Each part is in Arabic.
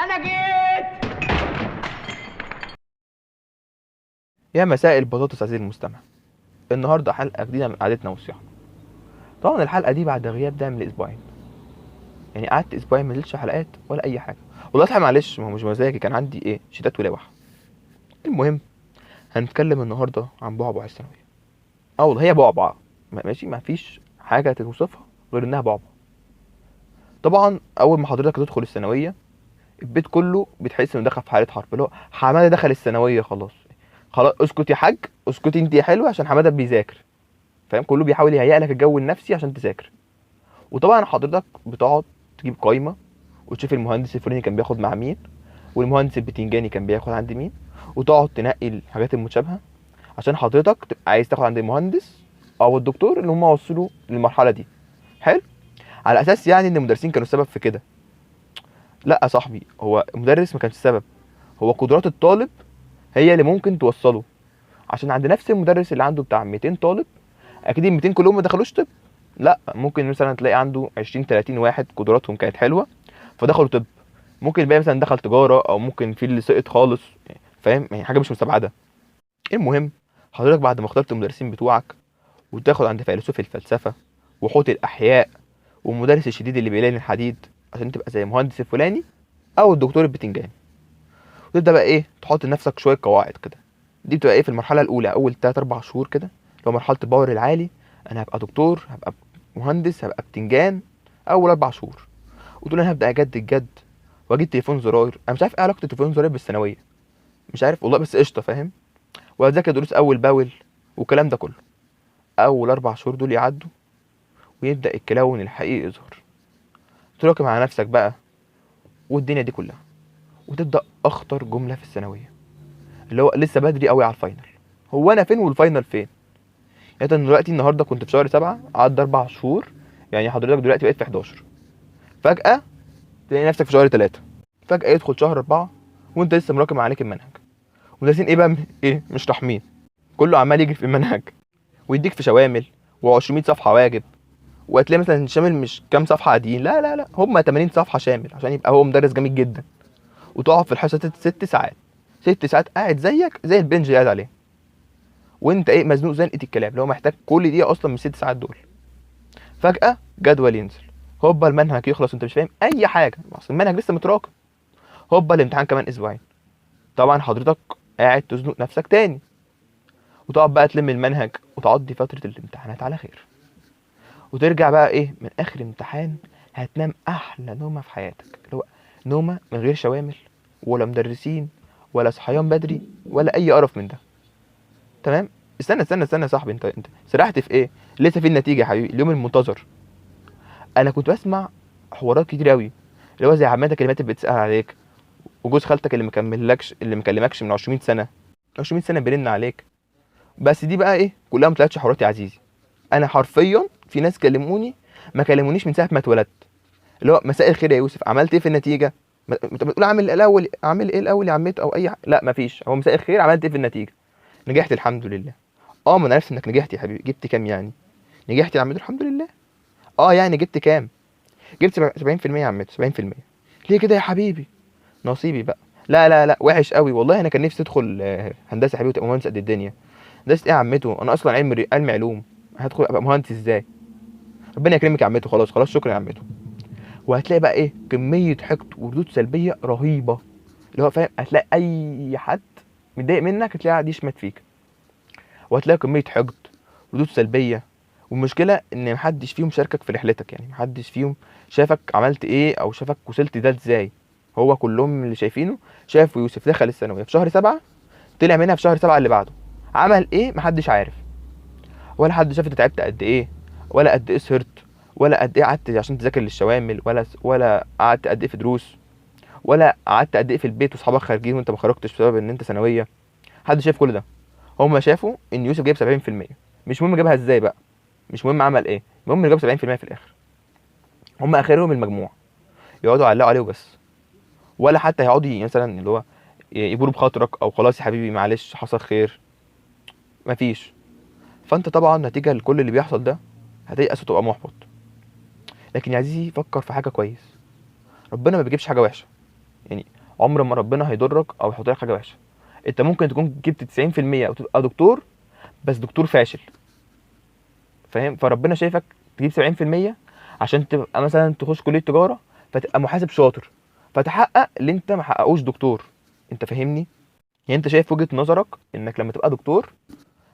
انا جيت. يا مساء البطاطس عزيزي المستمع. النهارده حلقه جديده من قعدتنا وصياحنا. طبعا الحلقه دي بعد غياب ده من اسبوعين، يعني قعدت اسبوعين ما نزلتش حلقات ولا اي حاجه. والله صحيح معلش، ما هو مش مزاجي، كان عندي شتات ولوح. المهم، هنتكلم النهارده عن بعبع الثانويه. والله هي بعبع، ماشي، ما فيش حاجه توصفها غير انها بعبع. طبعا اول ما حضرتك تدخل الثانويه، البيت كله بتحس انه دخل في حاله حرب، اللي هو حماده دخل الثانويه خلاص. خلاص اسكت يا حاج، اسكتي انت يا حلوه، عشان حماده بيذاكر. فاهم؟ كله بيحاول يهيئ لك الجو النفسي عشان تذاكر. وطبعا حضرتك بتقعد تجيب قايمه وتشوف المهندس الفلاني كان بياخد مع مين، والمهندس البتنجاني كان بياخد عند مين، وتقعد تنقي الحاجات المتشابهه عشان حضرتك تبقى عايز تاخد عند المهندس او الدكتور اللي هم وصلوا للمرحله دي. حلو. على اساس يعني ان المدرسين كانوا السبب في كده. لا يا صاحبي، هو المدرس ما كانش السبب، هو قدرات الطالب هي اللي ممكن توصله. عشان عند نفس المدرس اللي عنده بتاع 200 طالب، اكيد ال 200 كلهم ما دخلوش طب. لا، ممكن مثلا تلاقي عنده 20 30 واحد قدراتهم كانت حلوه فدخلوا طب. ممكن الباقي مثلا دخل تجاره، او ممكن في اللي سقط خالص. فاهم؟ يعني حاجه مش مستبعده. المهم، حضرتك بعد ما اخترت المدرسين بتوعك وتاخد عند فيلسوف الفلسفه وحوت الاحياء والمدرس الشديد اللي بيلين الحديد عشان تبقى زي المهندس الفلاني او الدكتور البتنجاني، وتبدا بقى تحط لنفسك شويه قواعد كده. دي بتبقى في المرحله الاولى، اول 3 4 شهور كده، اللي هو مرحله الباور العالي. انا هبقى دكتور، هبقى مهندس، هبقى بتنجان. اول 4 شهور وتقول انا هبدا اجدد جد واجيب تليفون زراير. انا مش عارف ايه علاقه التليفون زراير بالثانويه، مش عارف والله، بس قشطه، فاهم؟ وهذاكر دروس اول باول والكلام ده كله. اول 4 شهور دول يعدوا ويبدا الكلاون الحقيقي يظهر. تراكم على نفسك بقى والدنيا دي كلها، وتبدا اخطر جمله في الثانويه، اللي هو لسه بدري قوي على الفاينل. هو انا فين والفاينل فين؟ يعني انت دلوقتي النهارده كنت في شهر 7، عدى 4 شهور، يعني حضرتك دلوقتي بقيت في 11. فجاه تلاقي نفسك في شهر 3. فجاه يدخل شهر 4 وانت لسه مراكم عليك المنهج. ودارسين ايه بقى؟ مش رحمين. كله عمال يجري في المنهج ويديك في شوامل و200 صفحه واجب. وهتلاقي مثلا شامل مش كام صفحه عاديين، لا لا لا، هم 80 صفحه شامل عشان يبقى هو مدرس جامد جدا. وتقعد في الحصه 6 ساعات. 6 ساعات قاعد زيك زي البنج اللي قاعد عليه، وانت مزنوق زنقه الكلام، اللي هو محتاج كل دقيقه اصلا من ال6 ساعات دول. فجاه جدول ينزل، هوبا المنهج يخلص وانت مش فاهم اي حاجه، اصل المنهج لسه متراكم. هوبا الامتحان كمان اسبوعين. طبعا حضرتك قاعد تزنق نفسك تاني، وتقعد بقى تلم المنهج وتقضي فتره الامتحانات على خير. وترجع بقى من اخر امتحان هتنام احلى نومه في حياتك، اللي هو نومه من غير شوامل ولا مدرسين ولا صحيان بدري ولا اي قرف من ده. تمام. استنى استنى استنى يا صاحبي، انت سرحت في ايه؟ لسه في النتيجه يا حبيبي، اليوم المنتظر. انا كنت بسمع حوارات كتير قوي، اللي هو زي عماتك اللي ماتت بتسال عليك، وجوز خالتك اللي مكلمكش من 200 سنه. 200 سنه بيرن عليك. بس دي بقى كلها ما طلعتش حوارات يا عزيزي. انا حرفيا في ناس كلموني ما كلمونيش من ساعه ما اتولدت، اللي هو مساء الخير يا يوسف، عملت ايه في النتيجه؟ انت بتقول عامل الاول، عامل ايه الاول يا عمته او اي حاجه؟ لا مفيش، هو مساء الخير، عملت ايه في النتيجه؟ نجحت الحمد لله. ما انا عرفت انك نجحت يا حبيبي، جبت كام يعني؟ نجحت يا عمته الحمد لله. يعني جبت كام؟ جبت 70% يا عمته، 70%. ليه كده يا حبيبي؟ نصيبي بقى. لا لا لا، وحش قوي والله، انا كان نفسي ادخل هندسه يا حبيبي وتبقى مهندس قد الدنيا. هندسه ايه يا عمته؟ انا اصلا علم علوم، هدخل ابقى مهندس ازاي؟ ربنا يكرمك يا عمته، خلاص خلاص، شكرا يا عمته. وهتلاقي بقى كميه حقد وردود سلبيه رهيبه، اللي هو فاهم، هتلاقي اي حد متضايق منك هتلاقيه قاعد يشمت فيك. وهتلاقي كميه حقد وردود سلبيه. والمشكله ان محدش فيهم شاركك في رحلتك، يعني محدش فيهم شافك عملت ايه او شافك وصلت ده ازاي. هو كلهم اللي شايفينه شافوا يوسف دخل الثانويه في شهر 7، طلع منها في شهر 7 اللي بعده، عمل ايه محدش عارف. ولا حد شاف انت تعبت قد ايه، ولا قد ايه سهرت، ولا قد ايه قعدت عشان تذاكر للشوامل، ولا قعدت قد ايه في دروس، ولا قعدت قد ايه في البيت واصحابك خارجين وانت ما خرجتش بسبب ان انت ثانويه. حد شاف كل ده؟ هم شافوا ان يوسف جايب 70%. مش مهم جابها ازاي بقى، مش مهم عمل ايه، المهم انه جاب 70% في الاخر. هم اخرهم المجموع، يقعدوا يعلقوا عليه وبس. ولا حتى يقعدوا مثلا اللي هو يجبروا بخاطرك او خلاص يا حبيبي معلش حصل خير. مفيش. فانت طبعا نتيجه لكل اللي بيحصل ده هتيأس وتبقى محبط. لكن يا عزيزي فكر في حاجه كويس، ربنا ما بيجيبش حاجه وحشه. يعني عمر ما ربنا هيضرك او يحط لك حاجه وحشه. انت ممكن تكون جبت 90% وتبقى دكتور، بس دكتور فاشل، فاهم؟ فربنا شايفك تجيب 70% عشان تبقى مثلا تخش كليه تجاره، فتبقى محاسب شاطر، فتحقق اللي انت ما حققوش دكتور. انت فاهمني؟ يعني انت شايف وجهه نظرك انك لما تبقى دكتور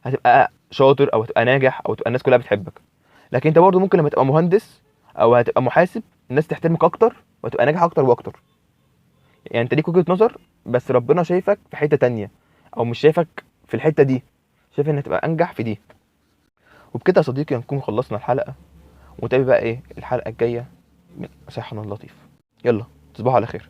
هتبقى شاطر او هتبقى ناجح او تبقى الناس كلها بتحبك، لكن انت برضه ممكن لما تبقى مهندس او هتبقى محاسب الناس تحترمك اكتر وتبقى ناجح اكتر واكتر. يعني انت ليك وجهة نظر، بس ربنا شايفك في حتة تانية، او مش شايفك في الحتة دي، شايف انك تبقى انجح في دي. وبكده يا صديقي هنكون خلصنا الحلقة، ونتقابل بقى ايه الحلقة الجاية من صحن اللطيف. يلا تصبحوا على خير.